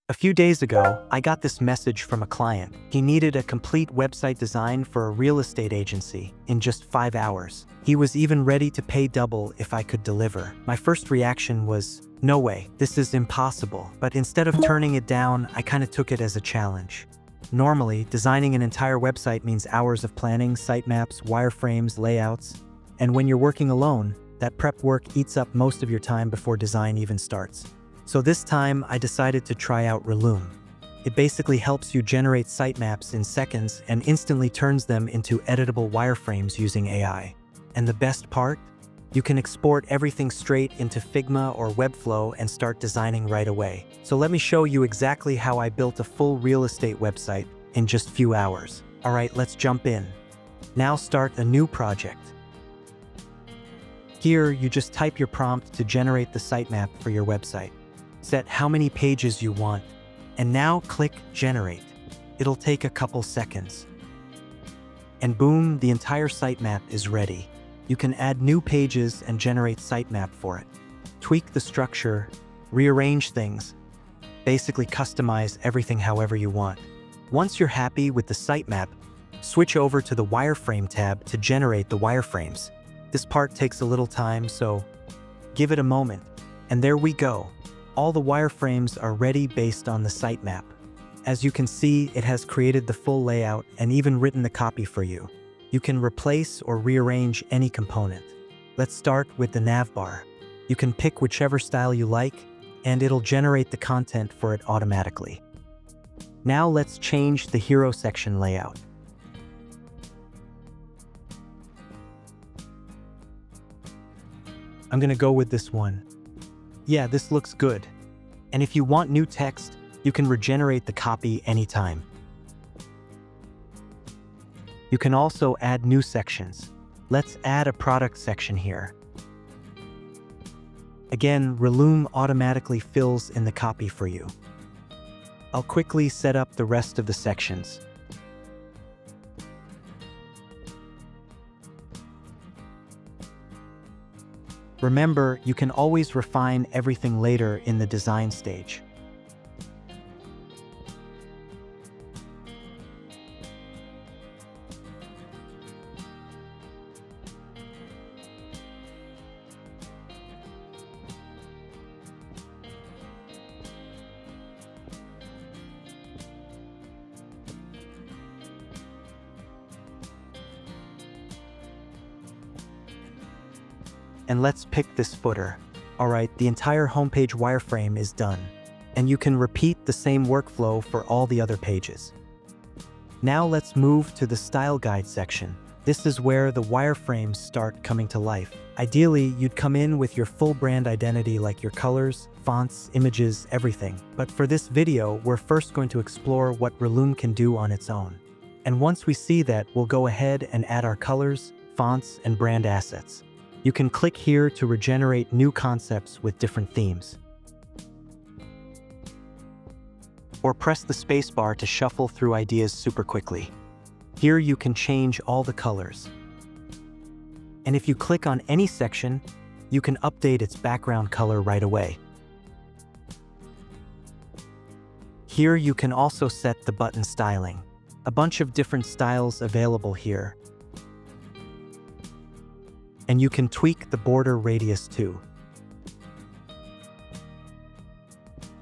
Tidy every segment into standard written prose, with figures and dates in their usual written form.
A few days ago, I got this message from a client. He needed a complete website design for a real estate agency in just 5 hours. He was even ready to pay double if I could deliver. My first reaction was, no way, this is impossible. But instead of turning it down, I kind of took it as a challenge. Normally, designing an entire website means hours of planning, sitemaps, wireframes, layouts. And when you're working alone, that prep work eats up most of your time before design even starts. So this time, I decided to try out Relume. It basically helps you generate sitemaps in seconds and instantly turns them into editable wireframes using AI. And the best part? You can export everything straight into Figma or Webflow and start designing right away. So let me show you exactly how I built a full real estate website in just a few hours. All right, let's jump in. Now start a new project. Here, you just type your prompt to generate the sitemap for your website. Set how many pages you want, and now click Generate. It'll take a couple seconds. And boom, the entire sitemap is ready. You can add new pages and generate sitemap for it. Tweak the structure, rearrange things, basically customize everything however you want. Once you're happy with the sitemap, switch over to the wireframe tab to generate the wireframes. This part takes a little time, so give it a moment. And there we go. All the wireframes are ready based on the sitemap. As you can see, it has created the full layout and even written the copy for you. You can replace or rearrange any component. Let's start with the navbar. You can pick whichever style you like, and it'll generate the content for it automatically. Now let's change the hero section layout. I'm gonna go with this one. Yeah, this looks good. And if you want new text, you can regenerate the copy anytime. You can also add new sections. Let's add a product section here. Again, Relume automatically fills in the copy for you. I'll quickly set up the rest of the sections. Remember, you can always refine everything later in the design stage. And let's pick this footer. Alright, the entire homepage wireframe is done. And you can repeat the same workflow for all the other pages. Now let's move to the style guide section. This is where the wireframes start coming to life. Ideally, you'd come in with your full brand identity like your colors, fonts, images, everything. But for this video, we're first going to explore what Relume can do on its own. And once we see that, we'll go ahead and add our colors, fonts, and brand assets. You can click here to regenerate new concepts with different themes. Or press the spacebar to shuffle through ideas super quickly. Here you can change all the colors. And if you click on any section, you can update its background color right away. Here you can also set the button styling. A bunch of different styles available here. And you can tweak the border radius too.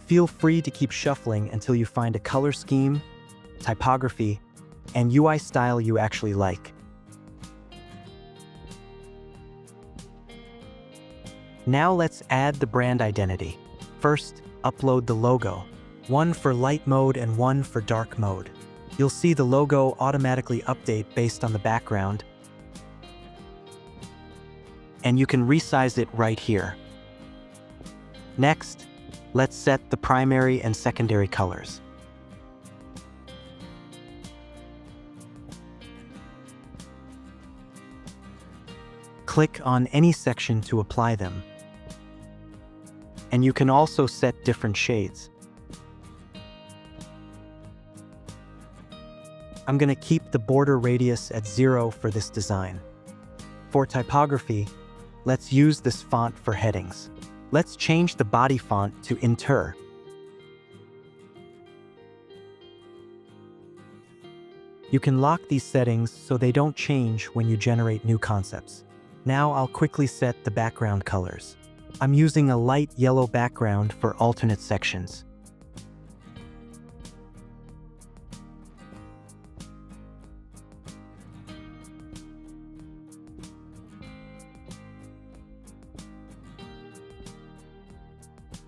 Feel free to keep shuffling until you find a color scheme, typography, and UI style you actually like. Now let's add the brand identity. First, upload the logo. One for light mode and one for dark mode. You'll see the logo automatically update based on the background, and you can resize it right here. Next, let's set the primary and secondary colors. Click on any section to apply them. And you can also set different shades. I'm going to keep the border radius at 0 for this design. For typography, let's use this font for headings. Let's change the body font to Inter. You can lock these settings so they don't change when you generate new concepts. Now I'll quickly set the background colors. I'm using a light yellow background for alternate sections.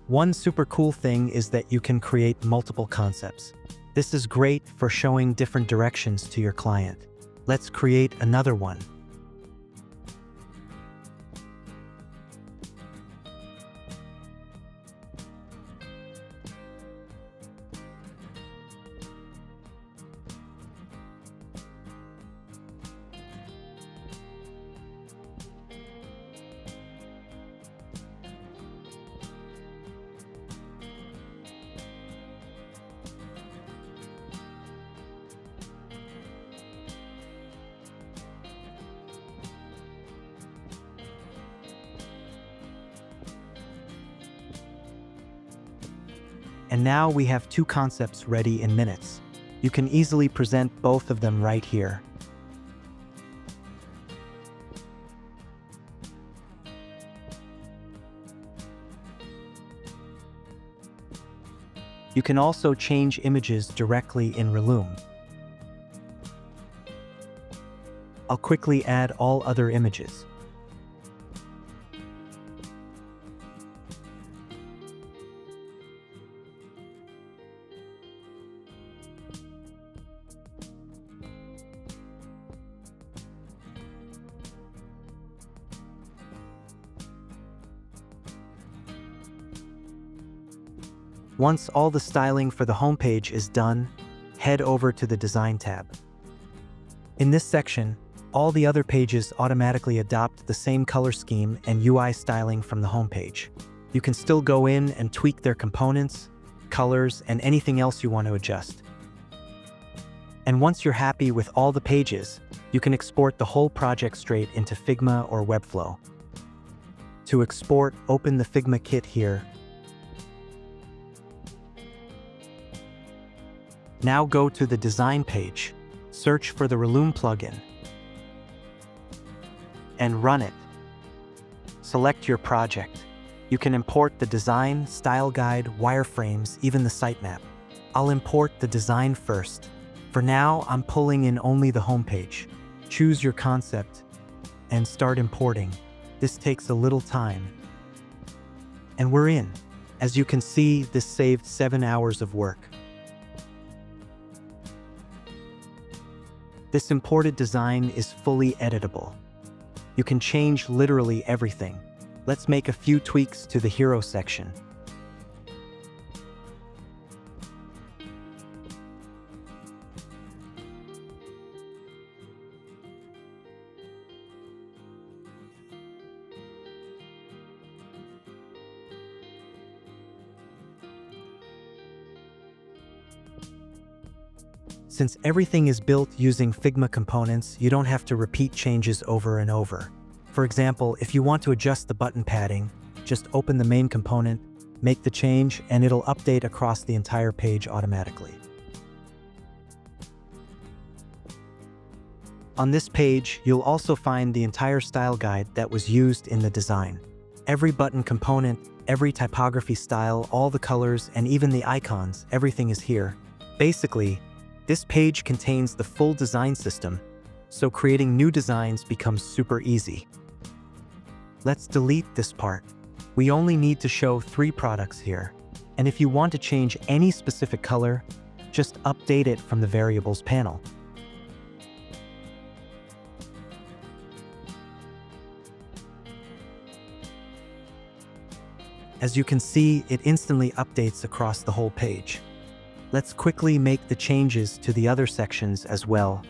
One super cool thing is that you can create multiple concepts. This is great for showing different directions to your client. Let's create another one. And now we have two concepts ready in minutes. You can easily present both of them right here. You can also change images directly in Relume. I'll quickly add all other images. Once all the styling for the homepage is done, head over to the Design tab. In this section, all the other pages automatically adopt the same color scheme and UI styling from the homepage. You can still go in and tweak their components, colors, and anything else you want to adjust. And once you're happy with all the pages, you can export the whole project straight into Figma or Webflow. To export, open the Figma kit here. Now go to the Design page, search for the Relume plugin, and run it. Select your project. You can import the design, style guide, wireframes, even the sitemap. I'll import the design first. For now, I'm pulling in only the homepage. Choose your concept and start importing. This takes a little time. And we're in. As you can see, this saved 7 hours of work. This imported design is fully editable. You can change literally everything. Let's make a few tweaks to the hero section. Since everything is built using Figma components, you don't have to repeat changes over and over. For example, if you want to adjust the button padding, just open the main component, make the change, and it'll update across the entire page automatically. On this page, you'll also find the entire style guide that was used in the design. Every button component, every typography style, all the colors, and even the icons, everything is here. Basically, this page contains the full design system, so creating new designs becomes super easy. Let's delete this part. We only need to show 3 products here, and if you want to change any specific color, just update it from the variables panel. As you can see, it instantly updates across the whole page. Let's quickly make the changes to the other sections as well.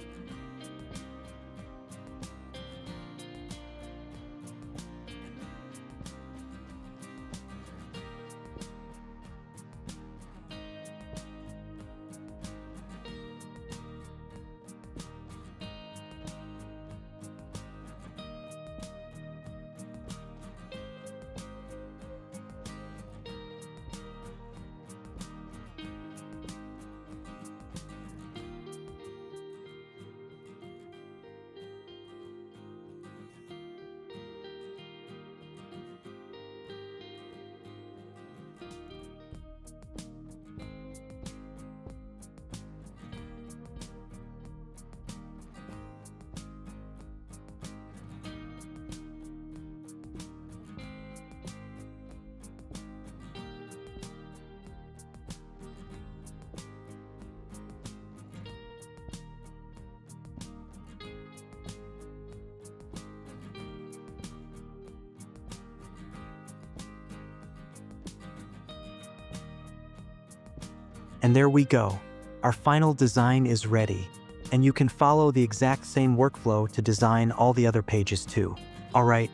And there we go. Our final design is ready. And you can follow the exact same workflow to design all the other pages too. Alright,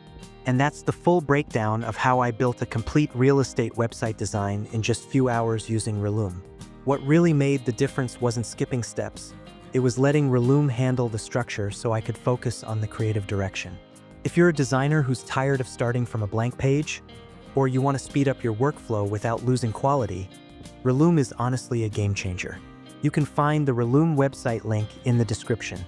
and that's the full breakdown of how I built a complete real estate website design in just few hours using Relume. What really made the difference wasn't skipping steps. It was letting Relume handle the structure so I could focus on the creative direction. If you're a designer who's tired of starting from a blank page, or you want to speed up your workflow without losing quality, Relume is honestly a game changer. You can find the Relume website link in the description.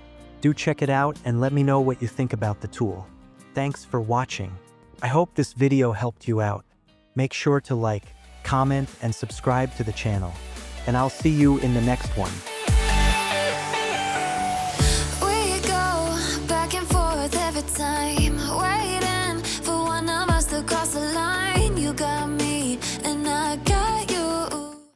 Do check it out and let me know what you think about the tool. Thanks for watching. I hope this video helped you out. Make sure to like, comment, and subscribe to the channel. And I'll see you in the next one.